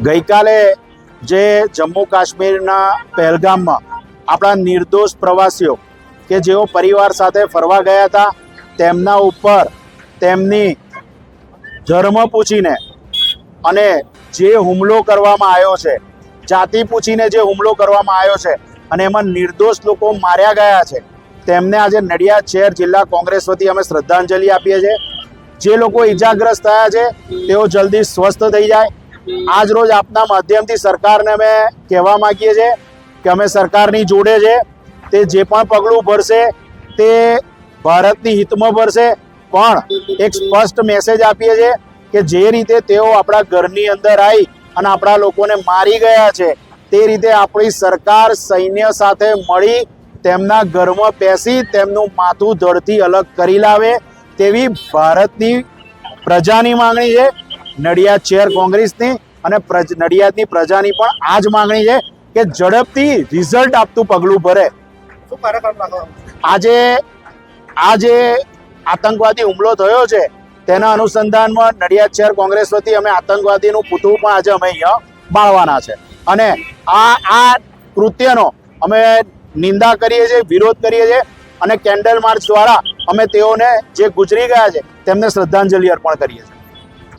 ગઈકાલે જે જમ્મુ કાશ્મીરના પહેલગામમાં આપણા નિર્દોષ પ્રવાસીઓ કે જેઓ પરિવાર સાથે ફરવા ગયા હતા તેમના ઉપર તેમની ધર્મ પૂછીને અને જે હુમલો કરવામાં આવ્યો છે, જાતિ પૂછીને જે હુમલો કરવામાં આવ્યો છે અને એમાં નિર્દોષ લોકો માર્યા ગયા છે, તેમને આજે નડિયાદ શહેર જિલ્લા કોંગ્રેસ વતી અમે શ્રદ્ધાંજલિ આપીએ છીએ. જે લોકો ઈજાગ્રસ્ત થયા છે તેઓ જલ્દી સ્વસ્થ થઈ જાય. આજ રોજ આપના માધ્યમથી સરકારને અમે કહેવા માંગીએ છીએ કે અમે સરકારની જોડે છે. તે જે પણ પગલું ભરશે તે ભારતની હિતમાં ભરશે, પણ એક સ્પષ્ટ મેસેજ આપીએ છીએ કે જે રીતે તેઓ આપણા ઘરની અંદર આવી અને આપણા લોકોને મારી ગયા છે, તે રીતે આપણી સરકાર સૈન્ય સાથે મળી તેમના ઘરમાં બેસી તેમનું માથું ધડથી અલગ કરી લાવે તેવી ભારતની પ્રજાની માંગણી છે, નડિયાદ શહેર કોંગ્રેસની અને નડિયાદની પ્રજાની પણ આ જ માંગણી છે કે ઝડપથી રિઝલ્ટ આપતું પગલું ભરે. આજે આતંકવાદી હુમલો થયો છે તેના અનુસંધાનમાં નડિયાદ શહેર કોંગ્રેસ વતી અમે આતંકવાદીનું પૂતળું પણ આજે અમે અહીંયા બાળવાના છે અને આ કૃત્યનો અમે નિંદા કરીએ છીએ, વિરોધ કરીએ છીએ અને કેન્ડલ માર્ચ દ્વારા અમે તેઓને જે ગુજરી ગયા છે તેમને શ્રદ્ધાંજલિ અર્પણ કરીએ છીએ.